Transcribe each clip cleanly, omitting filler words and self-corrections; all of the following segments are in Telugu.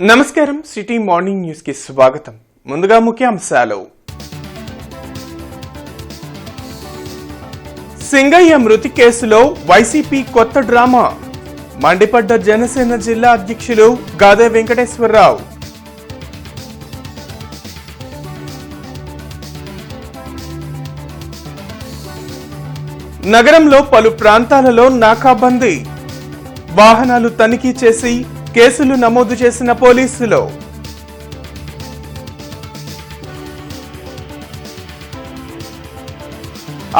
నమస్కారం సిటీ మార్నింగ్ న్యూస్ కి స్వాగతం. ముందుగా ముఖ్యాంశాలు. సింగయ్య మృతి కేసులో వైసీపీ కొత్త డ్రామా. మండిపడ్డ జనసేన జిల్లా అధ్యక్షులు గాదే వెంకటేశ్వరరావు. నగరంలో పలు ప్రాంతాలలో నాకాబందీ. వాహనాలు తనిఖీ చేసి కేసులు నమోదు చేసిన పోలీసులు.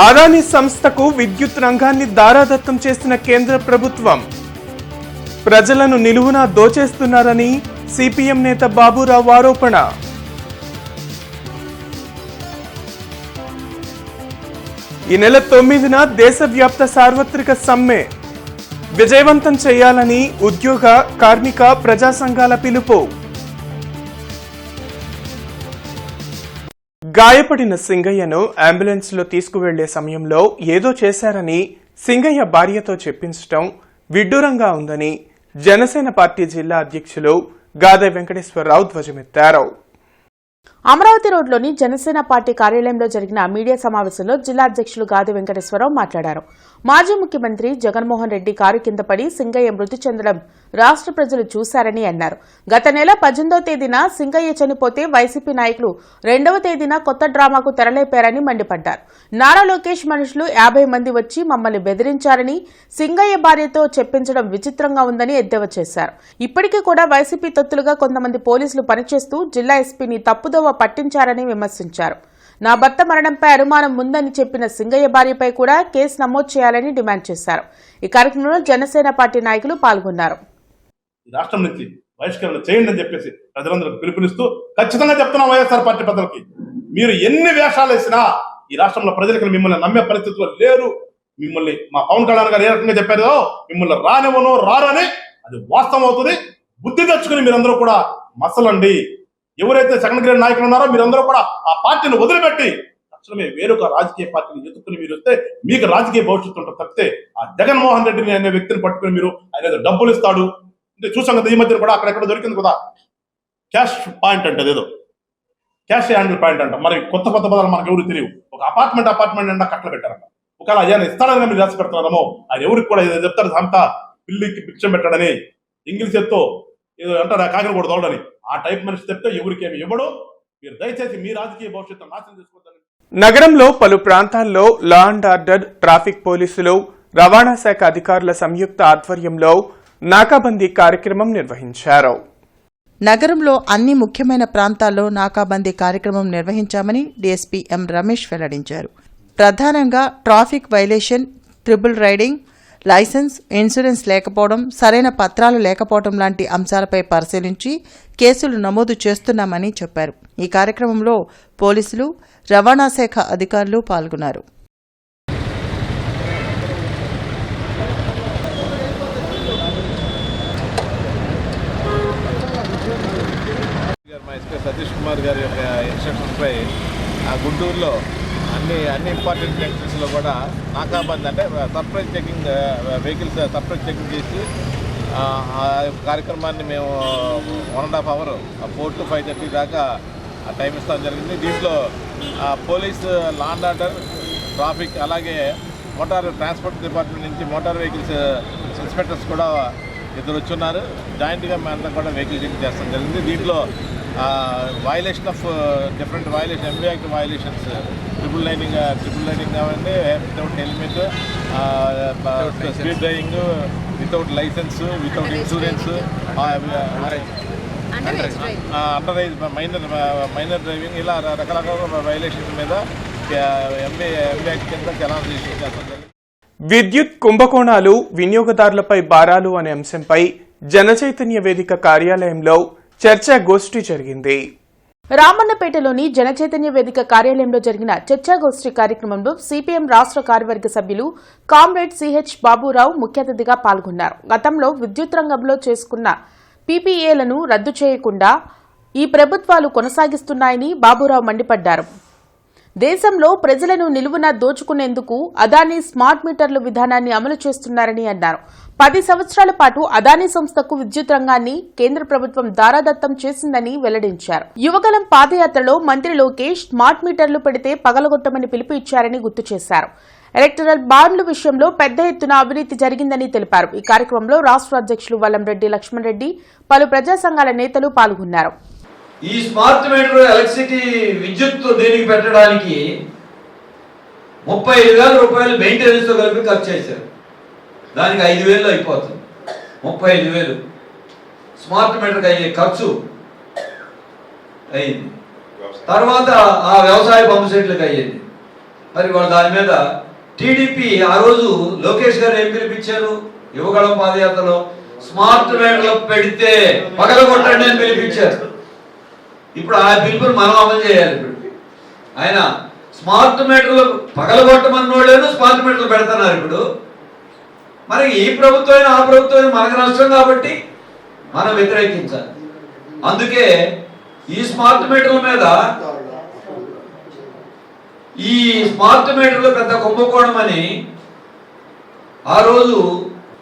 అదానీ సంస్థకు విద్యుత్ రంగాన్ని దారాదత్తం చేసిన కేంద్ర ప్రభుత్వం. ప్రజలను నిలువునా దోచేస్తున్నారని సిపిఎం నేత బాబురావు ఆరోపణ. ఈ నెల 9న దేశవ్యాప్త సార్వత్రిక సమ్మె విజయవంతం చేయాలని ఉద్యోగ, కార్మిక, ప్రజా సంఘాల పిలుపు. గాయపడిన సింగయ్యను అంబులెన్స్ లో తీసుకువెళ్లే సమయంలో ఏదో చేశారని సింగయ్య భార్యతో చెప్పించడం విడ్డూరంగా ఉందని జనసేన పార్టీ జిల్లా అధ్యక్షులు గాదే వెంకటేశ్వరరావు ధ్వజమెత్తారు. అమరావతి రోడ్లోని జనసేన పార్టీ కార్యాలయంలో జరిగిన మీడియా సమావేశంలో జిల్లా అధ్యక్షులు గాదే వెంకటేశ్వరరావు మాట్లాడారు. మాజీ ముఖ్యమంత్రి జగన్మోహన్ రెడ్డి కారు కింద పడి సింగయ్య మృతి చెందడం రాష్ట్ర ప్రజలు చూశారని అన్నారు. గత నెల 18వ తేదీన సింగయ్య చనిపోతే వైసీపీ నాయకులు 2వ తేదీన కొత్త డ్రామాకు తెరలేపారని మండిపడ్డారు. నారా లోకేష్ మనుషులు 50 మంది వచ్చి మమ్మల్ని బెదిరించారని సింగయ్య భార్యతో చెప్పించడం విచిత్రంగా ఉందని ఎద్దేవా చేశారు. ఇప్పటికీ కూడా వైసీపీ తొత్తులుగా కొంతమంది పోలీసులు పనిచేస్తూ జిల్లా ఎస్పీని తప్పుదోవ పట్టించారని విమర్శించారు. నా భర్త మరణంపై అనుమానం ఉందని చెప్పిన సింగయ్య భార్యపై కూడా కేసు నమోదు చేయాలని డిమాండ్ చేశారు. ఈ కార్యక్రమంలో జనసేన పార్టీ నాయకులు పాల్గొన్నారు. రాష్ట్రం నుంచి బహిష్కరణ చేయండి అని చెప్పేసి ప్రజలందరికీ పిలుపునిస్తూ ఖచ్చితంగా చెప్తున్నాం. వైఎస్ఆర్ పార్టీ పెద్దలకి, మీరు ఎన్ని వేషాలు వేసినా ఈ రాష్ట్రంలో ప్రజలకు మిమ్మల్ని నమ్మే పరిస్థితిలో లేరు. మిమ్మల్ని మా పవన్ కళ్యాణ్ గారు ఏ రకంగా చెప్పారో మిమ్మల్ని రానివ్వను రారని అది వాస్తవం అవుతుంది. బుద్ధి తెచ్చుకుని మీరందరూ కూడా మసలండి. ఎవరైతే సెకండ్ గ్రేడ్ నాయకులు ఉన్నారో మీరందరూ కూడా ఆ పార్టీని వదిలిపెట్టి తక్షణమే వేరొక రాజకీయ పార్టీని ఎత్తుకుని మీరు వస్తే మీకు రాజకీయ భవిష్యత్తు ఉంటుంది తప్పితే ఆ జగన్మోహన్ రెడ్డిని అనే వ్యక్తిని పట్టుకుని మీరు ఆయన డబ్బులు ఇస్తాడు అంటే చూసాం కదా. ఈ మధ్యన కూడా అక్కడెక్కడ దొరికింది కదా క్యాష్ పాయింట్ అంటే, అదేదో క్యాష్ హ్యాండిల్ పాయింట్ అంట. మరి కొత్త పదాలు మనకు ఎవరు తెలియవు. ఒక అపార్ట్మెంట్ అంతా కట్టలు పెట్టారంట. ఒకవేళ ఆయన ఇస్తాడని మీరు రాసి పెడతారేమో, ఆయన ఎవరికి కూడా చెప్తారు అంతా పిల్లికి భిక్షం పెట్టాడని, ఇంగ్లీష్ ఎత్తో ఏదో అంటారు కాకిని కూడా తోడని. ఆ టైప్ మనిషి చెప్తే ఎవరికేమి ఇవ్వడు. మీరు దయచేసి మీ రాజకీయ భవిష్యత్తు నాశనం చేసుకోవద్దని. నగరంలో పలు ప్రాంతాల్లో లా అండ్ ఆర్డర్, ట్రాఫిక్ పోలీసులు, రవాణా శాఖ అధికారుల సంయుక్త ఆధ్వర్యంలో నాకాబందీ కార్యక్రమం నిర్వహించారు. నగరంలో అన్ని ముఖ్యమైన ప్రాంతాల్లో నాకాబందీ కార్యక్రమం నిర్వహించామని డీఎస్పీ ఎం రమేష్ వెల్లడించారు. ప్రధానంగా traffic violation, triple riding, licence, insurance లేకపోవడం, సరైన పత్రాలు లేకపోవడం లాంటి అంశాలపై పరిశీలించి కేసులు నమోదు చేస్తున్నామని చెప్పారు. ఈ కార్యక్రమంలో పోలీసులు, రవాణా శాఖ అధికారులు పాల్గొన్నారు. సతీష్ కుమార్ గారి యొక్క ఇన్స్ట్రక్షన్పై గుంటూరులో అన్ని ఇంపార్టెంట్ జంక్షన్స్లో కూడా నాకాబందీ అంటే surprise checking, vehicles surprise checking చేసి ఆ కార్యక్రమాన్ని మేము 1.5 hours 4 to 5:30 దాకా టైం ఇస్తాం జరిగింది. దీంట్లో police, law and order, traffic, అలాగే మోటార్ ట్రాన్స్పోర్ట్ డిపార్ట్మెంట్ నుంచి మోటార్ వెహికల్స్ ఇన్స్పెక్టర్స్ కూడా 2 వచ్చున్నారు. జాయింట్గా మేమంతా కూడా వెహికల్ చెకింగ్ చేస్తాం జరిగింది. దీంట్లో violation of different violation, MB act violations, triple lining కావండి, without helmet, speed driving, without license, without insurance, under age, minor driving, ఇలా రకరకాల వైలేషన్స్ మీద ఎంబీ యాక్ట్ కింద చలాన్ రిజిస్టర్ చేస్తాం జరిగింది. విద్యుత్ కుంభకోణాలు, వినియోగదారులపై భారాలు అనే అంశంపై జనచైతన్య వేదిక కార్యాలయంలో చర్చాగోష్ఠి జరిగింది. రామన్నపేటలోని జనచైతన్య వేదిక కార్యాలయంలో జరిగిన చర్చాగోష్ఠి కార్యక్రమంలో సిపిఎం రాష్ట్ర కార్యవర్గ సభ్యులు కామ్రేడ్ సిహెచ్ బాబురావు ముఖ్య అతిథిగా పాల్గొన్నారు. గతంలో విద్యుత్ రంగంలో చేసుకున్న పీపీఏలను రద్దు చేయకుండా ఈ ప్రభుత్వాలు కొనసాగిస్తున్నాయని బాబురావు మండిపడ్డారు. దేశంలో ప్రజలను నిలువున దోచుకునేందుకు అదానీ స్మార్ట్ మీటర్ల విధానాన్ని అమలు చేస్తున్నారని అన్నారు. 10 సంవత్సరాల పాటు అదానీ సంస్థకు విద్యుత్ రంగాన్ని కేంద్ర ప్రభుత్వం దారాదత్తం చేసిందని వెల్లడించారు. యువగలం పాదయాత్రలో మంత్రి లోకేష్ స్మార్ట్ మీటర్లు పెడితే పగలగొట్టమని పిలుపు ఇచ్చారని గుర్తు చేశారు. ఎలక్టరల్ బాండ్ల విషయంలో పెద్ద ఎత్తున అవినీతి జరిగిందని తెలిపారు. ఈ కార్యక్రమంలో రాష్ట్ర అధ్యక్షులు వల్లంరెడ్డి లక్ష్మణ్ రెడ్డి, పలు ప్రజా సంఘాల నేతలు పాల్గొన్నారు. ఈ స్మార్ట్ మీటర్ ఎలక్ట్రిసిటీ విద్యుత్ దీనికి పెట్టడానికి 35,000 రూపాయలు మెయింటెనెన్స్ తో కలిపి ఖర్చు చేశారు. దానికి 5,000 అయిపోతుంది. 35,000 స్మార్ట్ మీటర్కి అయ్యే ఖర్చు అయింది. తర్వాత ఆ వ్యవసాయ పంపు సెట్లకు అయ్యింది. మరి వాళ్ళు దాని మీద టీడీపీ ఆ రోజు లోకేష్ గారు ఏం పిలిపించారు? యువగళం పాదయాత్రలో స్మార్ట్ మీటర్లు పెడితే పగలగొట్టండి అని పిలిపించారు. ఇప్పుడు ఆ పిలుపుని మనం అమలు చేయాలి. ఇప్పుడు ఆయన స్మార్ట్ మీటర్లు పగలగొట్టమన్నోళ్ళేను స్మార్ట్ మీటర్లు పెడుతున్నారు. ఇప్పుడు మరి ఈ ప్రభుత్వం ఆ ప్రభుత్వం మనకు నష్టం కాబట్టి మనం వ్యతిరేకించాలి. అందుకే ఈ స్మార్ట్ మీటర్ల మీద ఈ స్మార్ట్ మీటర్లు పెద్ద కుంభకోణం అని ఆ రోజు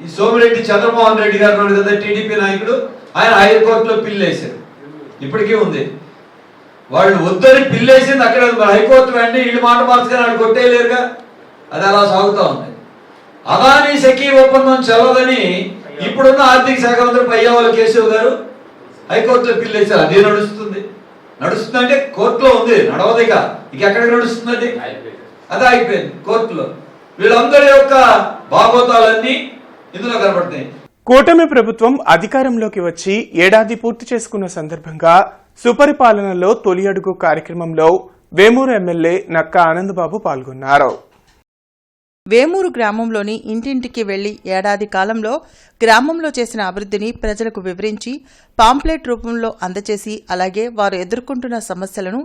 ఈ సోమిరెడ్డి చంద్రమోహన్ రెడ్డి గారు ఉన్నాడు కదా, టీడీపీ నాయకుడు, ఆయన హైకోర్టులో పిల్లేశారు. ఇప్పటికీ ఉంది. వాళ్ళు వద్దని పిల్లేసింది అక్కడ హైకోర్టు వెంటనే వీళ్ళు మాట మార్చుకొని వాళ్ళు కొట్టేయలేరుగా. అది అలా సాగుతూ ఉంది. అదానీ సెకీ ఒప్పందం చెల్లదని ఇప్పుడున్న ఆర్థిక శాఖ మంత్రి పయ్యావుల కేశవ్ గారు హైకోర్టులో పిల్లేశారు. అదే నడుస్తుందంటే కోర్టులో ఉంది, నడవదిక. ఇక ఎక్కడికి నడుస్తుంది? అదే అయిపోయింది కోర్టులో. వీళ్ళందరి యొక్క భాగోతాలన్నీ ఇందులో కనబడుతున్నాయి. కూటమి ప్రభుత్వం అధికారంలోకి వచ్చి ఏడాది పూర్తి చేసుకున్న సందర్భంగా సుపరిపాలనలో తొలి అడుగు కార్యక్రమంలో వేమూరు ఎమ్మెల్యే నక్కా ఆనందబాబు పాల్గొన్నారు. వేమూరు గ్రామంలోని ఇంటింటికి వెళ్లి ఏడాది కాలంలో గ్రామంలో చేసిన అభివృద్ధిని ప్రజలకు వివరించి పాంప్లెట్ రూపంలో అందజేసి అలాగే వారు ఎదుర్కొంటున్న సమస్యలను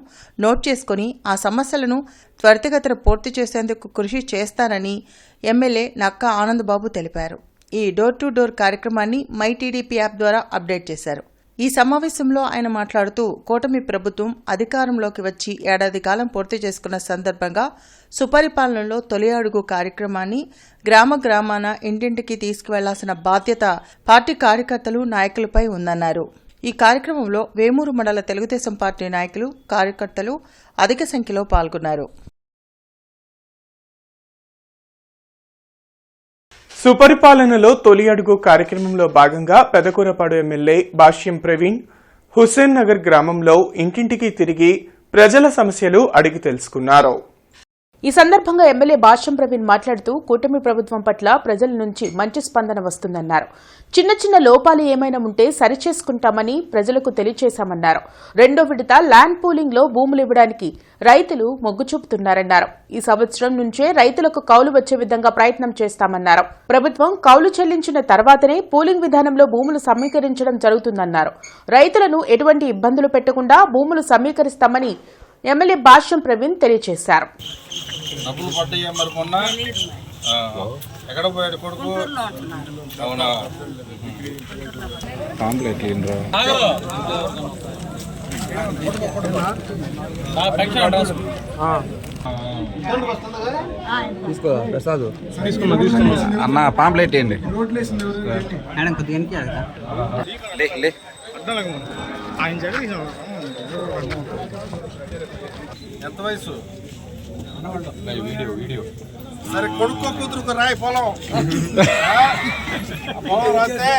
నోట్ చేసుకుని ఆ సమస్యలను త్వరితగతిన పూర్తి చేసేందుకు కృషి చేస్తానని ఎమ్మెల్యే నక్కా ఆనందబాబు తెలిపారు. ఈ డోర్ టు డోర్ కార్యక్రమాన్ని మై టీడీపీ యాప్ ద్వారా అప్డేట్ చేశారు. ఈ సమావేశంలో ఆయన మాట్లాడుతూ కూటమి ప్రభుత్వం అధికారంలోకి వచ్చి ఏడాది కాలం పూర్తి చేసుకున్న సందర్భంగా సుపరిపాలనలో తొలి అడుగు కార్యక్రమాన్ని గ్రామాన ఇంటింటికి తీసుకువెళ్లాల్సిన బాధ్యత పార్టీ కార్యకర్తలు నాయకులపై ఉందన్నారు. ఈ కార్యక్రమంలో వేమూరు మండల తెలుగుదేశం పార్టీ నాయకులు కార్యకర్తలు అధిక సంఖ్యలో పాల్గొన్నారు. సుపరిపాలనలో తొలి అడుగు కార్యక్రమంలో భాగంగా పెదకూరపాడు ఎమ్మెల్యే భాష్యం ప్రవీణ్ హుస్సేన్ నగర్ గ్రామంలో ఇంటింటికి తిరిగి ప్రజల సమస్యలు అడిగి తెలుసుకున్నారు. ఈ సందర్భంగా ఎమ్మెల్యే భాష్యం ప్రవీణ్ మాట్లాడుతూ కూటమి ప్రభుత్వం పట్ల ప్రజల నుంచి మంచి స్పందన వస్తుందన్నారు. చిన్న లోపాలు ఏమైనా ఉంటే సరిచేసుకుంటామని ప్రజలకు తెలియజేశామన్నారు. రెండో విడత ల్యాండ్ పూలింగ్ లో భూములు ఇవ్వడానికి రైతులు మొగ్గు చూపుతున్నారన్నారు. ఈ సంవత్సరం నుంచే రైతులకు కౌలు వచ్చే విధంగా ప్రయత్నం చేస్తామన్నారు. ప్రభుత్వం కౌలు చెల్లించిన తర్వాతనే పూలింగ్ విధానంలో భూములు సమీకరించడం జరుగుతుందన్నారు. రైతులను ఎటువంటి ఇబ్బందులు పెట్టకుండా భూములు సమీకరిస్తామని ఎమ్మెల్యే భాష్యం ప్రవీణ్ తెలియజేశారు. డబ్బులు పడ్డాయి మరి మొన్న ఎక్కడ పోయాడు కొడుకు? అవునా? తీసుకో ప్రసాద్ అన్న పాంప్లెట్ ఏంటి ఎంత వయసు? వీడియో సరే కొడుకో కూతురుకు రాయి పొలం రాస్తే.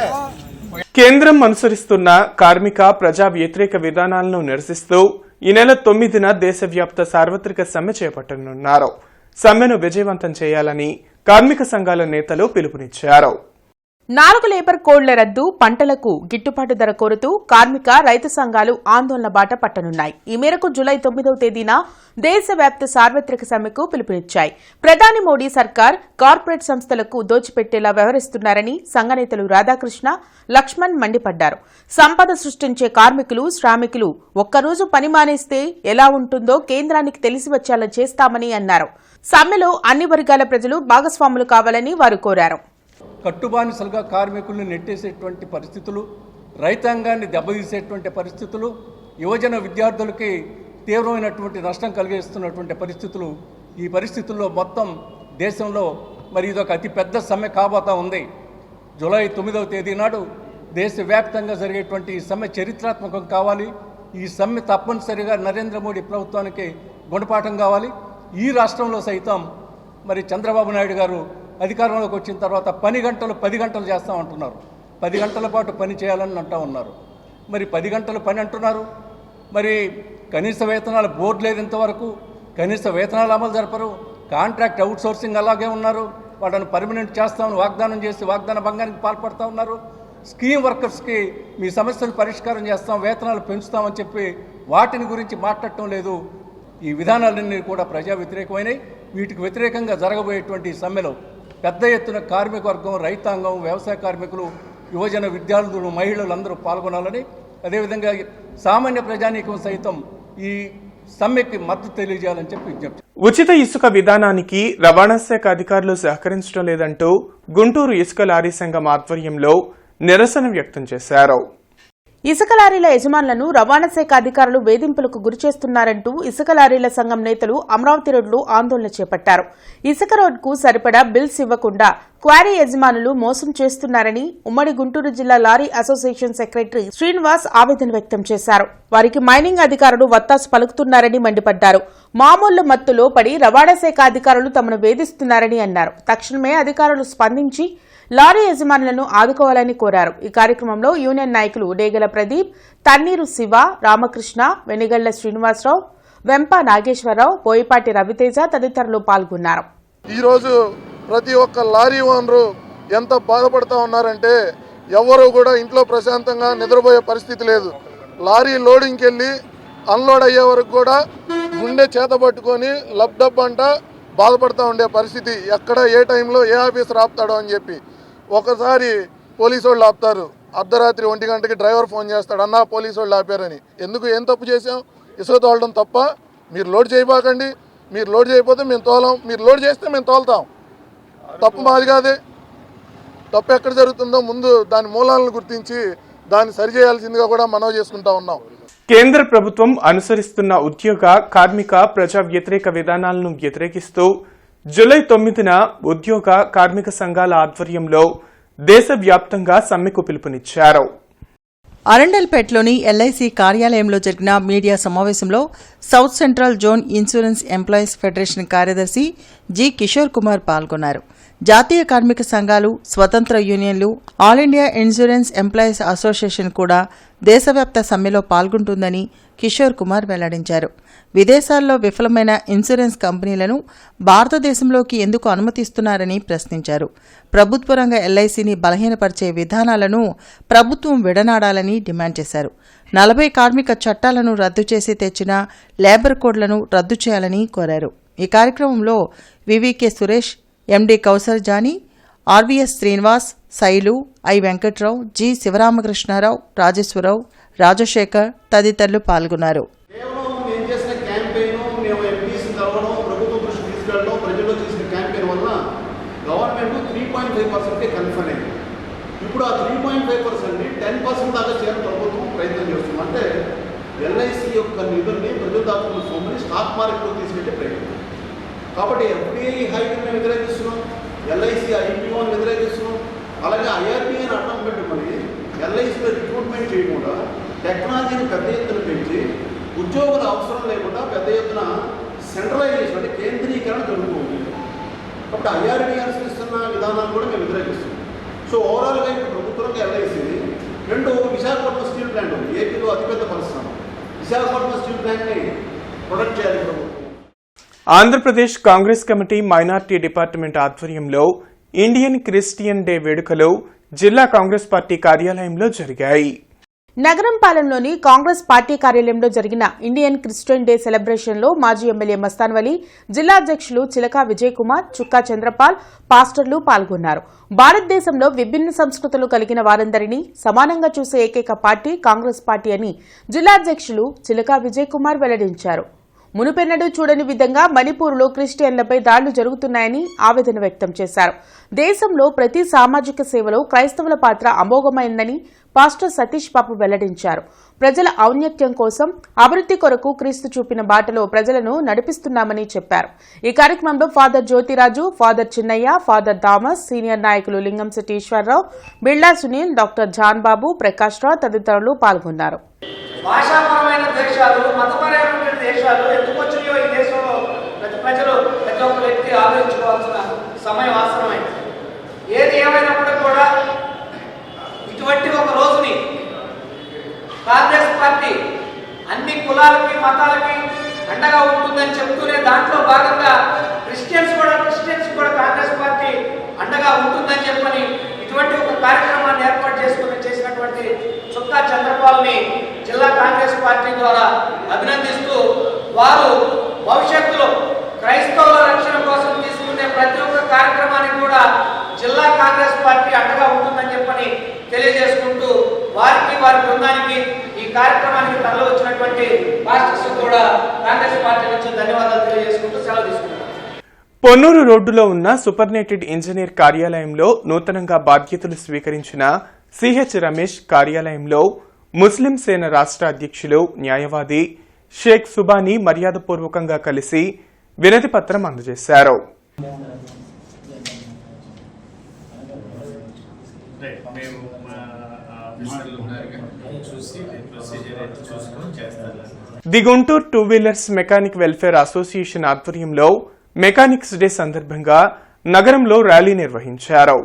కేంద్రం అనుసరిస్తున్న కార్మిక ప్రజా వ్యతిరేక విధానాలను నిరసిస్తూ ఈ నెల 9న దేశవ్యాప్త సార్వత్రిక సమ్మె చేపట్టనున్నారు. సమ్మెను విజయవంతం చేయాలని కార్మిక సంఘాల నేతలు పిలుపునిచ్చారు. 4 లేబర్ కోడ్ల రద్దు, పంటలకు గిట్టుబాటు ధర కోరుతూ కార్మిక రైతు సంఘాలు ఆందోళన బాట పట్టనున్నాయి. ఈ మేరకు జూలై 9వ తేదీన దేశవ్యాప్త సార్వత్రిక సమ్మెకు పిలుపునిచ్చాయి. ప్రధాని మోడీ సర్కార్ కార్పొరేట్ సంస్థలకు దోచిపెట్టేలా వ్యవహరిస్తున్నారని సంఘ నేతలు రాధాకృష్ణ, లక్ష్మణ్ మండిపడ్డారు. సంపద సృష్టించే కార్మికులు, శ్రామికులు ఒక్కరోజు పని మానేస్తే ఎలా ఉంటుందో కేంద్రానికి తెలిసి వచ్చేలా చేస్తామని అన్నారు. సమ్మెలో అన్ని వర్గాల ప్రజలు భాగస్వాములు కావాలని వారు కోరారు. కట్టుబానిసలుగా కార్మికుల్ని నెట్టేసేటువంటి పరిస్థితులు, రైతాంగాన్ని దెబ్బతీసేటువంటి పరిస్థితులు, యువజన విద్యార్థులకి తీవ్రమైనటువంటి నష్టం కలిగిస్తున్నటువంటి పరిస్థితులు. ఈ పరిస్థితుల్లో మొత్తం దేశంలో మరి ఇదొక అతిపెద్ద సమ్మె కాబోతా ఉంది. జూలై 9వ తేదీ నాడు దేశవ్యాప్తంగా జరిగేటువంటి ఈ సమ్మె చరిత్రాత్మకం కావాలి. ఈ సమ్మె తప్పనిసరిగా నరేంద్ర మోడీ ప్రభుత్వానికి గుణపాఠం కావాలి. ఈ రాష్ట్రంలో సైతం మరి చంద్రబాబు నాయుడు గారు అధికారంలోకి వచ్చిన తర్వాత 10 గంటలు చేస్తామంటున్నారు. 10 గంటల పాటు పని చేయాలని అంటూ ఉన్నారు. మరి 10 గంటలు పని అంటున్నారు. మరి కనీస వేతనాల బోర్డు లేదు ఇంతవరకు. కనీస వేతనాలు అమలు జరపరు. కాంట్రాక్ట్ అవుట్సోర్సింగ్ అలాగే ఉన్నారు. వాళ్ళని పర్మనెంట్ చేస్తామని వాగ్దానం చేసి వాగ్దాన భంగానికి పాల్పడుతూ ఉన్నారు. స్కీమ్ వర్కర్స్కి మీ సమస్యలు పరిష్కారం చేస్తాం, వేతనాలు పెంచుతామని చెప్పి వాటిని గురించి మాట్లాడటం లేదు. ఈ విధానాలన్నీ కూడా ప్రజా వ్యతిరేకమైనవి. వీటికి వ్యతిరేకంగా జరగబోయేటువంటి ఈ సమ్మెలో పెద్ద ఎత్తున కార్మిక వర్గం, రైతాంగం, వ్యవసాయ కార్మికులు, యువజన విద్యార్థులు, మహిళలు అందరూ పాల్గొనాలని, అదేవిధంగా సామాన్య ప్రజానీకం సైతం ఈ సమ్మెకి మద్దతు తెలియజేయాలని చెప్పి విజ్ఞప్తి. ఉచిత ఇసుక విధానానికి రవాణా శాఖ అధికారులు సహకరించడం లేదంటూ గుంటూరు ఇసుక లారీ సంఘం ఆధ్వర్యంలో నిరసన వ్యక్తం చేశారు. ఇసుక లారీల యజమానులను రవాణా శాఖ అధికారులు వేధింపులకు గురిచేస్తున్నారంటూ ఇసుక లారీల సంఘం నేతలు అమరావతి రోడ్లో ఆందోళన చేపట్టారు. ఇసుక రోడ్కు సరిపడా బిల్స్ ఇవ్వకుండా క్వారీ యజమానులు మోసం చేస్తున్నారని ఉమ్మడి గుంటూరు జిల్లా లారీ అసోసియేషన్ సెక్రటరీ శ్రీనివాస్ ఆవేదన వ్యక్తం చేశారు. వారికి మైనింగ్ అధికారులు వత్తాసు పలుకుతున్నారని మండిపడ్డారు. మామూలు మత్తులో పడి రవాణా శాఖ అధికారులు తమను వేధిస్తున్నారని అన్నారు. తక్షణమే అధికారులు స్పందించి లారీ యజమానులను ఆదుకోవాలని కోరారు. ఈ కార్యక్రమంలో యూనియన్ నాయకులు డేగల ప్రదీప్, తన్నీరు శివ, రామకృష్ణ, వెనిగళ్ల శ్రీనివాసరావు, వెంప నాగేశ్వరరావు, బోయపాటి రవితేజ తదితరులు పాల్గొన్నారు. ఈరోజు ప్రతి ఒక్క లారీ ఓనరు ఎంత బాధపడతా ఉన్నారంటే ఎవరు కూడా ఇంట్లో ప్రశాంతంగా నిద్రపోయే పరిస్థితి లేదు. లారీ లోడింగ్కి వెళ్ళి అన్లోడ్ అయ్యే వరకు కూడా గుండె చేత పట్టుకొని లబ్డబ్ అంట బాధపడుతూ ఉండే పరిస్థితి. ఎక్కడ ఏ టైంలో ఏ ఆఫీసర్ ఆపుతాడో అని చెప్పి. ఒకసారి పోలీసు వాళ్ళు ఆపుతారు, అర్ధరాత్రి 1 గంటకి డ్రైవర్ ఫోన్ చేస్తాడు, అన్నా పోలీసు వాళ్ళు ఆపారని. ఎందుకు, ఏం తప్పు చేసాం? ఇసుక తోలడం తప్ప? మీరు లోడ్ చేయబాకండి, మీరు లోడ్ చేయకపోతే మేము తోలం, మీరు లోడ్ చేస్తే మేము తోలుతాం. తప్పు మాది కాదే. తప్పు ఎక్కడ జరుగుతుందో ముందు దాని మూలాలను గుర్తించి దాన్ని సరిచేయాల్సిందిగా కూడా మనవి చేసుకుంటా ఉన్నాం. కేంద్ర ప్రభుత్వం అనుసరిస్తున్న ఉద్యోగ, కార్మిక, ప్రజా వ్యతిరేక విధానాలను వ్యతిరేకిస్తూ జూలై 9న ఉద్యోగ, కార్మిక సంఘాల ఆధ్వర్యంలో దేశవ్యాప్తంగా సమ్మెకు పిలుపునిచ్చారు. అరండల్పేటలోని ఎల్ఐసి కార్యాలయంలో జరిగిన మీడియా సమావేశంలో south central zone insurance employees federation కార్యదర్శి జి కిషోర్ కుమార్ పాల్గొన్నారు. జాతీయ కార్మిక సంఘాలు, స్వతంత్ర యూనియన్లు, all India insurance employees association కూడా దేశవ్యాప్త సమ్మెలో పాల్గొంటుందని కిషోర్ కుమార్ వెల్లడించారు. విదేశాల్లో విఫలమైన ఇన్సూరెన్స్ కంపెనీలను భారతదేశంలోకి ఎందుకు అనుమతిస్తున్నారని ప్రశ్నించారు. ప్రభుత్వ రంగ ఎల్ఐసిని బలహీనపరిచే విధానాలను ప్రభుత్వం విడనాడాలని డిమాండ్ చేశారు. 40 కార్మిక చట్టాలను రద్దు చేసి తెచ్చిన లేబర్ కోడ్లను రద్దు చేయాలని కోరారు. ఈ కార్యక్రమంలో VVK Suresh, MD Kausar Jani, RVS Srinivas, Sailu, I Venkatrao, G Sivaramakrishnarao, Rajeswararao, Rajasekhar తదితరులు పాల్గొన్నారు. కేవలం నేను చేసిన క్యాంపెయిన్, మేము ఎంపీసీ కలవడం, ప్రభుత్వం దృష్టి తీసుకెళ్ళడం, ప్రజల్లో చేసిన క్యాంపెయిన్ వల్ల గవర్నమెంట్ 3.5% కన్ఫర్మ్ అయింది. ఇప్పుడు ఆ 3.5%ని 10% దాకా చేయాలని ప్రభుత్వం ప్రయత్నం చేస్తుంది. అంటే ఎల్ఐసి యొక్క నిధుల్ని, ప్రజల దాచుకున్న సొమ్ముని స్టాక్ మార్కెట్లో తీసుకెళ్లే ప్రయత్నం. కాబట్టి ఎఫ్డీఐ హైక్ని మేము వ్యతిరేకిస్తున్నాం, ఎల్ఐసి ఐపీఓని వ్యతిరేకిస్తున్నాం. అలాగే ఐఆర్బీఐని అడ్డం పెట్టుకొని ఎల్ఐసిలో రిక్రూట్మెంట్ చేయకుండా టెక్నాలజీని పెద్ద ఎత్తున పెంచి ఉద్యోగుల అవసరం లేకుండా పెద్ద ఎత్తున సెంట్రలైజేషన్ అంటే కేంద్రీకరణ జరుగుతుంది. కాబట్టి ఐఆర్బీఐ అనుసరిస్తున్న విధానాన్ని కూడా మేము వ్యతిరేకిస్తున్నాం. సో ఓవరాల్గా ఇప్పుడు ప్రభుత్వంగా ఎల్ఐసిని 2 విశాఖపట్నం స్టీల్ ప్లాంట్ ఉంది, ఏపీలో అతిపెద్ద పరిశ్రమ. విశాఖపట్నం స్టీల్ ప్లాంట్ని ప్రొటెక్ట్ చేయాలి ప్రభుత్వం. Andhra Pradesh Congress committee minority department ఆధ్వర్యంలో ఇండియన్ క్రిస్టియన్ డే వేడుకలు జిల్లా కాంగ్రెస్ పార్టీ కార్యాలయంలో జరిగాయి. నగరంపాలెంలోని కాంగ్రెస్ పార్టీ కార్యాలయంలో జరిగిన ఇండియన్ క్రిస్టియన్ డే సెలబ్రేషన్ లో మాజీ ఎమ్మెల్యే మస్తాన్ వలీ, జిల్లా అధ్యక్షులు చిలకా విజయ్ కుమార్, చుక్కా చంద్రపాల్, పాస్టర్లు పాల్గొన్నారు. భారతదేశంలో విభిన్న సంస్కృతులు కలిగిన వారందరినీ సమానంగా చూసే ఏకైక పార్టీ కాంగ్రెస్ పార్టీ అని జిల్లా అధ్యక్షులు చిలకా విజయ్ కుమార్ వెల్లడించారు. మునుపెన్నడూ చూడని విధంగా మణిపూర్లో క్రిస్టియన్లపై దాడులు జరుగుతున్నాయని ఆవేదన వ్యక్తం చేశారు. దేశంలో ప్రతి సామాజిక సేవలో క్రైస్తవుల పాత్ర అమోఘమైందని పాస్టర్ సతీష్ బాబు వెల్లడించారు. ప్రజల ఔన్నత్యం కోసం అభివృద్ధి కొరకు క్రీస్తు చూపిన బాటలో ప్రజలను నడిపిస్తున్నామని చెప్పారు. ఈ కార్యక్రమంలో father Jyothiraju, father Chinnaiah, father Thomas, senior నాయకులు లింగంశెట్టి ఈశ్వరరావు, బిళ్ళా సునీల్, డాక్టర్ జాన్ బాబు, ప్రకాష్ రావు తదితరులు పాల్గొన్నారు. భాషాపరమైన దేశాలు, మతపరమైన దేశాలు ఎందుకు వచ్చినాయో ఈ దేశంలో ప్రజలు ప్రతి ఒక్క వ్యక్తి ఆలోచించుకోవాల్సిన సమయం ఆసనమైంది. ఏది ఏమైనప్పటికీ కూడా ఇటువంటి ఒక రోజుని కాంగ్రెస్ పార్టీ అన్ని కులాలకి మతాలకి అండగా ఉంటుందని చెప్తూనే దాంట్లో భాగంగా క్రిస్టియన్స్ కూడా కాంగ్రెస్ పార్టీ అండగా ఉంటుందని చెప్పని ఇటువంటి ఒక కార్యక్రమాన్ని ఏర్పాటు చేసినటువంటి చుక్కా చంద్రపాల్ని జిల్లా కాంగ్రెస్ పార్టీ ద్వారా అభినందిస్తూ వారు భవిష్యత్తులో క్రైస్తవుల రక్షణ కోసం తీసుకునే ప్రతి ఒక్క కార్యక్రమానికి కూడా జిల్లా కాంగ్రెస్ పార్టీ అండగా ఉంటుందని చెప్పని తెలియజేసుకుంటూ వారికి వారి బృందానికి ఈ కార్యక్రమానికి తరలి వచ్చినటువంటి పాస్టర్స్ కూడా కాంగ్రెస్ పార్టీ నుంచి ధన్యవాదాలు తెలియజేసుకుంటూ సెలవు తీసుకుంటున్నారు. పొన్నూరు రోడ్డులో ఉన్న సూపర్నెటెడ్ ఇంజనీర్ కార్యాలయంలో నూతనంగా బాధ్యతలు స్వీకరించిన సిహెచ్ రమేష్ కార్యాలయంలో ముస్లిం సేన రాష్ట్ర అధ్యక్షులు న్యాయవాది షేక్ సుబానీ మర్యాదపూర్వకంగా కలిసి వినతి పత్రం అందజేశారు. The Guntur two wheelers mechanic welfare association ఆధ్వర్యంలో మెకానిక్స్ డే సందర్భంగా నగరంలో ర్యాలీ నిర్వహించారు.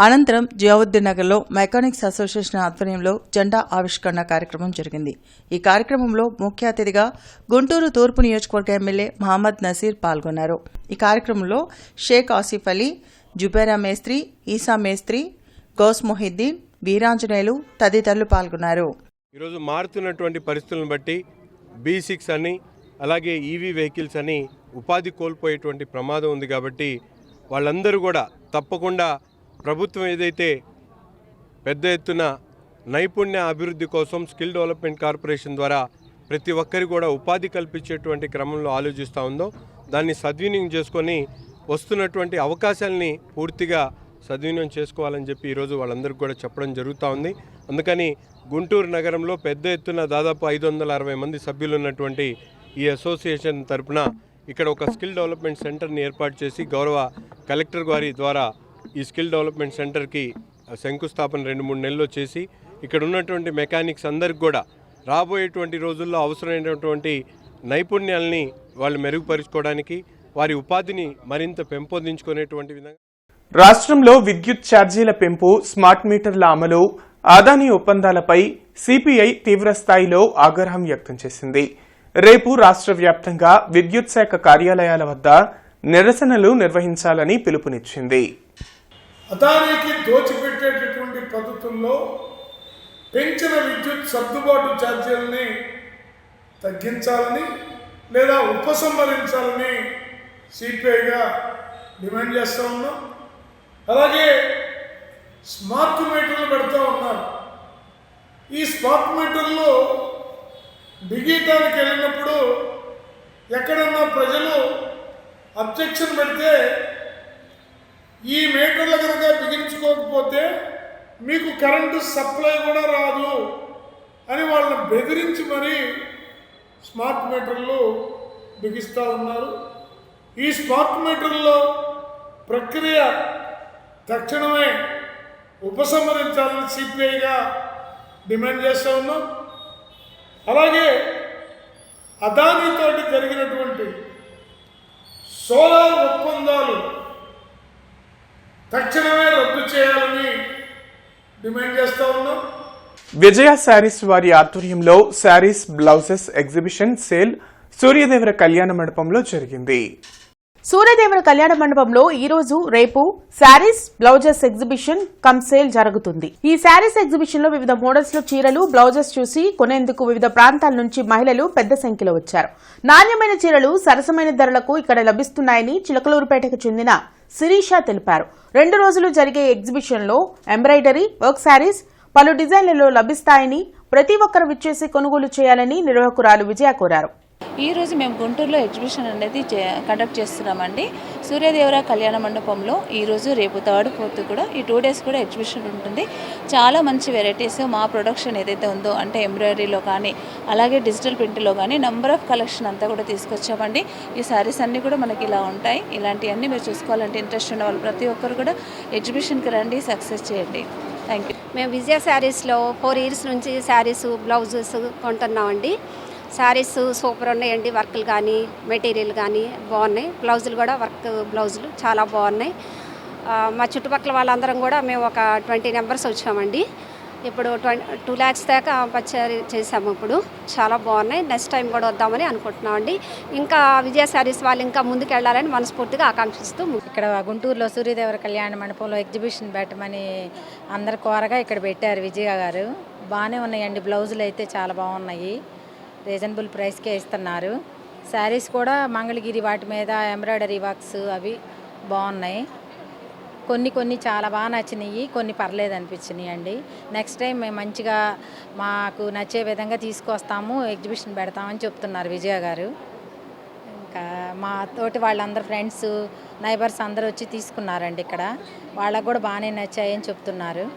అనంతరం జియావుద్దీన్ నగర్లో మెకానిక్స్ అసోసియేషన్ ఆధ్వర్యంలో జెండా ఆవిష్కరణ కార్యక్రమం జరిగింది. ఈ కార్యక్రమంలో ముఖ్య అతిథిగా గుంటూరు తూర్పు నియోజకవర్గ ఎమ్మెల్యే మహమ్మద్ నసీర్ పాల్గొన్నారు. ఈ కార్యక్రమంలో షేక్ ఆసిఫ్ అలీ, జుబేరా మేస్త్రి, ఈసా మేస్త్రి, గౌస్ మొహిద్దీన్, వీరాంజనేయులు తదితరులు పాల్గొన్నారు. ఈరోజు మారుతున్నటువంటి పరిస్థితులను బట్టి B6 అని అలాగే ఈవీ వెహికల్స్ అని ఉపాధి కోల్పోయేటువంటి ప్రమాదం ఉంది. కాబట్టి వాళ్ళందరూ కూడా తప్పకుండా ప్రభుత్వం ఏదైతే పెద్ద ఎత్తున నైపుణ్య అభివృద్ధి కోసం స్కిల్ డెవలప్మెంట్ కార్పొరేషన్ ద్వారా ప్రతి ఒక్కరికి కూడా ఉపాధి కల్పించేటువంటి క్రమంలో ఆలోచిస్తూ ఉందో దాన్ని సద్వినియోగం చేసుకొని వస్తున్నటువంటి అవకాశాలని పూర్తిగా సద్వినియోగం చేసుకోవాలని చెప్పి ఈరోజు వాళ్ళందరికీ కూడా చెప్పడం జరుగుతూ ఉంది. అందుకని గుంటూరు నగరంలో పెద్ద ఎత్తున దాదాపు 560 మంది సభ్యులు ఉన్నటువంటి ఈ అసోసియేషన్ తరఫున ఇక్కడ ఒక స్కిల్ డెవలప్మెంట్ సెంటర్ని ఏర్పాటు చేసి గౌరవ కలెక్టర్ గారి ద్వారా ఈ స్కిల్ డెవలప్మెంట్ సెంటర్కి శంకుస్థాపన 2-3 నెలల్లో చేసి ఇక్కడ ఉన్నటువంటి మెకానిక్స్ అందరికి కూడా రాబోయేటువంటి రోజుల్లో అవసరమైనటువంటి నైపుణ్యాలని వాళ్ళు మెరుగుపరుచుకోవడానికి వారి ఉపాధిని మరింత పెంపొందించుకునేటువంటి విధంగా రాష్ట్రంలో విద్యుత్ ఛార్జీల పెంపు, స్మార్ట్ మీటర్ల అమలు, అదానీ ఒప్పందాలపై సిపిఐ తీవ్రస్థాయిలో ఆగ్రహం వ్యక్తం చేసింది. రేపు రాష్ట్ర వ్యాప్తంగా విద్యుత్ శాఖ కార్యాలయాల వద్ద నిరసనలు నిర్వహించాలని పిలుపునిచ్చింది. అదానీకి దోచిపెట్టేటటువంటి పద్ధతుల్లో పెంచిన విద్యుత్ సర్దుబాటు ఛార్జీలని తగ్గించాలని లేదా ఉపసంహరించాలని సిపిఐగా డిమాండ్ చేస్తూ ఉన్నాం. అలాగే స్మార్ట్ మీటర్లు పెడతా ఉన్నారు. ఈ స్మార్ట్ మీటర్లు బిగించడానికి వెళ్ళినప్పుడు ఎక్కడన్నా ప్రజలు అబ్జెక్షన్ పెడితే ఈ మీటర్లు కనుక బిగించుకోకపోతే మీకు కరెంటు సప్లై కూడా రాదు అని వాళ్ళని బెదిరించి మరీ స్మార్ట్ మీటర్లు బిగిస్తూ ఉన్నారు. ఈ స్మార్ట్ మీటర్లో ప్రక్రియ తక్షణమే ఉపసంహరించాలని సిపిఐగా డిమాండ్ చేస్తూ ఉన్నాం. అలాగే అదానీతోటి జరిగినటువంటి సోలార్ ఒప్పందాలు తక్షణమే రద్దు చేయాలని డిమాండ్ చేస్తూ ఉన్నాం. విజయ శారీస్ వారి ఆధ్వర్యంలో saris, blouses exhibition sale Suryadevara కళ్యాణ మండపంలో జరిగింది. సూర్యదేవర కళ్యాణ మండపంలో ఈ రోజు, రేపు saris, blouses exhibition come sale జరుగుతుంది. ఈ శారీస్ ఎగ్జిబిషన్ లో వివిధ మోడల్స్ లో చీరలు, బ్లౌజెస్ చూసి కొనేందుకు వివిధ ప్రాంతాల నుంచి మహిళలు పెద్ద సంఖ్యలో వచ్చారు. నాణ్యమైన చీరలు సరసమైన ధరలకు ఇక్కడ లభిస్తున్నాయని చిలకలూరుపేటకు చెందిన శిరీష తెలిపారు. 2 రోజులు జరిగే ఎగ్జిబిషన్ లో ఎంబ్రాయిడరీ, వర్క్ శారీస్ పలు డిజైన్లలో లభిస్తాయని ప్రతి ఒక్కరు విచ్చేసి కొనుగోలు చేయాలని నిర్వాహకురాలు విజయ కోరారు. ఈరోజు మేము గుంటూరులో ఎగ్జిబిషన్ అనేది కండక్ట్ చేస్తున్నామండి. సూర్యదేవర కళ్యాణ మండపంలో ఈరోజు రేపు 3rd 4th కూడా ఈ 2 days కూడా ఎగ్జిబిషన్ ఉంటుంది. చాలా మంచి వెరైటీస్ మా ప్రొడక్షన్ ఏదైతే ఉందో అంటే ఎంబ్రాయిడరీలో కానీ అలాగే డిజిటల్ ప్రింట్లో కానీ నెంబర్ ఆఫ్ కలెక్షన్ అంతా కూడా తీసుకొచ్చామండి. ఈ శారీస్ అన్నీ కూడా మనకి ఇలా ఉంటాయి. ఇలాంటివన్నీ మీరు చూసుకోవాలంటే ఇంట్రెస్ట్ ఉన్న వాళ్ళు ప్రతి ఒక్కరు కూడా ఎగ్జిబిషన్కి రండి, సక్సెస్ చేయండి. Thank you. మేము విజయ శారీస్లో 4 years నుంచి శారీస్ బ్లౌజెస్ కొంటున్నామండి. శారీస్ సూపర్ ఉన్నాయండి. వర్క్లు కానీ మెటీరియల్ కానీ బాగున్నాయి. బ్లౌజులు కూడా వర్క్ బ్లౌజులు చాలా బాగున్నాయి. మా చుట్టుపక్కల వాళ్ళందరం కూడా మేము ఒక 20 members వచ్చామండి. ఇప్పుడు 2 lakhs దాకా పర్చేజ్ చేసాము. ఇప్పుడు చాలా బాగున్నాయి. నెక్స్ట్ టైం కూడా వద్దామని అనుకుంటున్నామండి. ఇంకా విజయ శారీస్ వాళ్ళు ఇంకా ముందుకు వెళ్ళాలని మనస్ఫూర్తిగా ఆకాంక్షిస్తూ ఇక్కడ గుంటూరులో సూర్యదేవర కళ్యాణ మండపంలో ఎగ్జిబిషన్ పెట్టమని అందరు కోరగా ఇక్కడ పెట్టారు విజయ గారు. బాగానే ఉన్నాయండి. బ్లౌజులు అయితే చాలా బాగున్నాయి. రీజనబుల్ ప్రైస్కే ఇస్తున్నారు. శారీస్ కూడా మంగళగిరి వాటి మీద ఎంబ్రాయిడరీ వర్క్స్ అవి బాగున్నాయి. కొన్ని చాలా బాగా నచ్చినాయి, కొన్ని పర్లేదు అనిపించినాయి అండి. నెక్స్ట్ టైం మేము మంచిగా మాకు నచ్చే విధంగా తీసుకొస్తాము, ఎగ్జిబిషన్ పెడతామని చెప్తున్నారు విజయ గారు. ఇంకా మా తోటి వాళ్ళందరూ ఫ్రెండ్స్ నైబర్స్ అందరూ వచ్చి తీసుకున్నారండి. ఇక్కడ వాళ్ళకు కూడా బాగానే నచ్చాయని చెప్తున్నారు.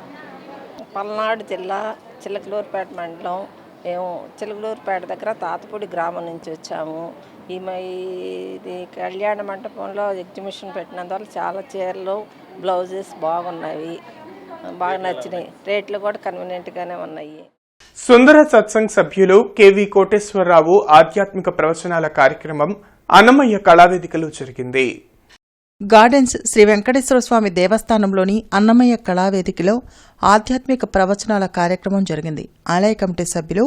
పల్నాడు జిల్లా చిలకలూరుపేట మండలం. మేము చిలకలూరుపేట దగ్గర తాతపూడి గ్రామం నుంచి వచ్చాము. ఇది కళ్యాణ మండపంలో ఎగ్జిబిషన్ పెట్టినందువల్ల చాలా చీరలు బ్లౌజెస్ బాగున్నాయి, బాగా నచ్చినాయి. రేట్లు కూడా కన్వీనియంట్గానే ఉన్నాయి. సుందర సత్సంగ్ సభ్యులు కెవి కోటేశ్వరరావు ఆధ్యాత్మిక ప్రవచనాల కార్యక్రమం అన్నమయ్య కళావేదికలో జరిగింది. గార్డెన్స్ శ్రీ వెంకటేశ్వర స్వామి దేవస్థానంలోని అన్నమయ్య కళావేదికలో ఆధ్యాత్మిక ప్రవచనాల కార్యక్రమం జరిగింది. ఆలయ కమిటీ సభ్యులు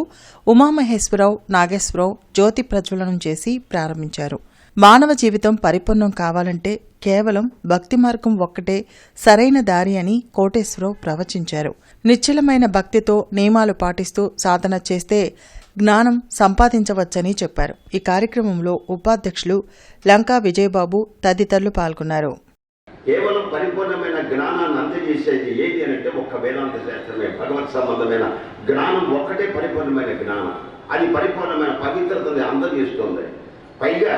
ఉమామహేశ్వరరావు, నాగేశ్వరరావు జ్యోతి ప్రజ్వలనం చేసి ప్రారంభించారు. మానవ జీవితం పరిపూర్ణం కావాలంటే కేవలం భక్తి మార్గం ఒక్కటే సరైన దారి అని కోటేశ్వరరావు ప్రవచించారు. నిశ్చలమైన భక్తితో నియమాలు పాటిస్తూ సాధన చేస్తే జ్ఞానం సంపాదించవచ్చని చెప్పారు. ఈ కార్యక్రమంలో ఉపాధ్యక్షులు లంకా విజయబాబు తదితరులు పాల్గొన్నారు. కేవలం పరిపూర్ణమైన జ్ఞానాన్ని అందజేసేది ఏది అంటే ఒక్క వేదాంత శాస్త్రమే. భగవత్ సంబంధమైన జ్ఞానం ఒక్కటే పరిపూర్ణమైన జ్ఞానం. అది పరిపూర్ణమైన పవిత్రతని అందజేస్తుంది. పైగా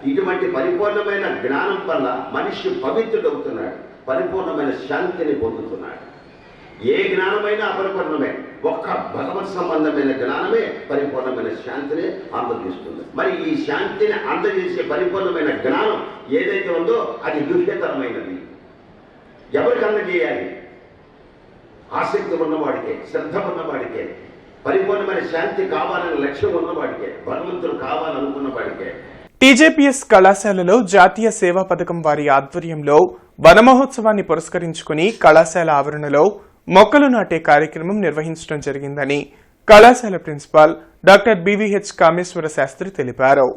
ఇటువంటి పరిపూర్ణమైన జ్ఞానం వల్ల మనిషి పవిత్రుడవుతున్నాడు, పరిపూర్ణమైన శాంతిని పొందుతున్నాడు. ఏ జ్ఞానమైనా అపరిపూర్ణమే, ఒక్క భగవత్ సంబంధమైన జ్ఞానమే పరిపూర్ణమైన శాంతిని అందజేస్తుంది. మరి ఈ శాంతిని అందజేసే పరిపూర్ణమైన జ్ఞానం ఏదైతే ఉందో అది దుహ్యతరమైనది. ఎవరికి అందజేయాలి? ఆసక్తి ఉన్నవాడికే, శ్రద్ధ ఉన్నవాడికే, పరిపూర్ణమైన శాంతి కావాలనే లక్ష్యం ఉన్నవాడికే, భగవంతుడు కావాలనుకున్న వాడికే. టీజేపీఎస్ కళాశాలలో జాతీయ సేవా పథకం వారి ఆధ్వర్యంలో వన మహోత్సవాన్ని పురస్కరించుకుని కళాశాల ఆవరణలో మొక్కలు నాటే కార్యక్రమం నిర్వహించడం జరిగిందని కళాశాల ప్రిన్సిపాల్ డాక్టర్ బివిహెచ్ కామేశ్వర శాస్త్రి తెలిపారు.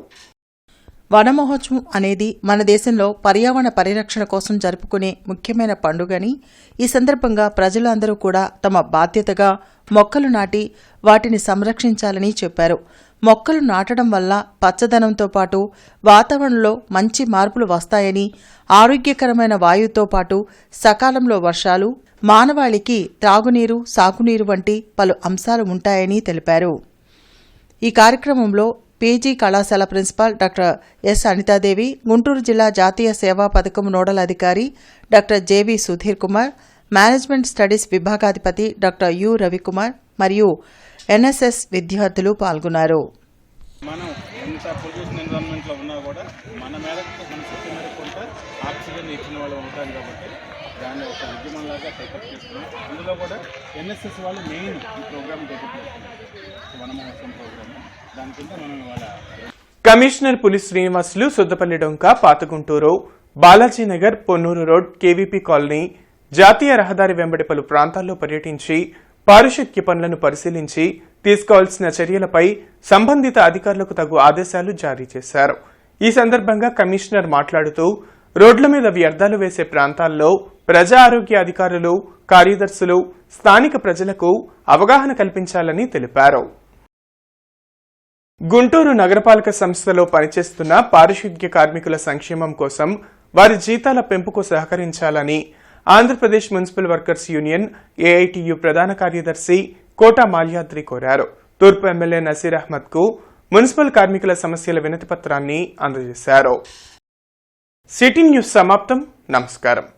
వన మహోత్సవం అనేది మన దేశంలో పర్యావరణ పరిరక్షణ కోసం జరుపుకునే ముఖ్యమైన పండుగని, ఈ సందర్భంగా ప్రజలందరూ కూడా తమ బాధ్యతగా మొక్కలు నాటి వాటిని సంరక్షించాలని చెప్పారు. మొక్కలు నాటడం వల్ల పచ్చదనంతో పాటు వాతావరణంలో మంచి మార్పులు వస్తాయని, ఆరోగ్యకరమైన వాయువుతో పాటు సకాలంలో వర్షాలు, మానవాళికి త్రాగునీరు, సాగునీరు వంటి పలు అంశాలు ఉంటాయని తెలిపారు. ఈ కార్యక్రమంలో పీజీ కళాశాల principal doctor S Anitadevi, Guntur జిల్లా జాతీయ సేవా పథకం నోడల్ అధికారి doctor JV Sudheer Kumar, management studies విభాగాధిపతి డాక్టర్ యు రవికుమార్ మరియు ఎన్ఎస్ఎస్ విద్యార్థులు పాల్గొన్నారు. మనం ఎంత పొల్యూషన్ ఎన్విరాన్మెంట్లో ఉన్నా కూడా మన మేరకు మన శక్తి మేరకు కొంత ఆక్సిజన్ ఇచ్చిన వాళ్ళు ఉంటాం కాబట్టి దాన్ని ఒక ఉద్యమంలాగా టేకప్ చేస్తున్నాం. అందులో కూడా ఎన్ఎస్ఎస్ వాళ్ళు మెయిన్ ఈ ప్రోగ్రామ్ టేకప్ చేస్తున్నారు. వన మహోత్సవం ప్రోగ్రామ్ దాని కింద మనం ఇవాళ కమిషనర్ పులి Srinivasulu Suddapalli Donka, Pathaguntur, Balajinagar, Ponnur road, KVP colony, జాతీయ రహదారి వెంబడి పలు ప్రాంతాల్లో పర్యటించి పారిశుద్ధ్య పనులను పరిశీలించి తీసుకోవాల్సిన చర్యలపై సంబంధిత అధికారులకు తగు ఆదేశాలు జారీ చేశారు. ఈ సందర్భంగా కమిషనర్ మాట్లాడుతూ రోడ్ల మీద వ్యర్థాలు వేసే ప్రాంతాల్లో ప్రజా ఆరోగ్య అధికారులు, కార్యదర్శులు స్థానిక ప్రజలకు అవగాహన కల్పించాలని తెలిపారు. గుంటూరు నగరపాలక సంస్థలో పనిచేస్తున్న పారిశుద్ధ్య కార్మికుల సంక్షేమం కోసం వారి జీతాల పెంపుకు సహకరించాలని Andhra Pradesh municipal workers union AITU ప్రధాన కార్యదర్శి కోట మాల్యాద్రి కోరారు. తూర్పు ఎమ్మెల్యే నసీర్ అహ్మద్ కు మున్సిపల్ కార్మికుల సమస్యల వినతిపత్రాన్ని అందజేశారు. సిటీ న్యూస్ సమాప్తం. నమస్కారం.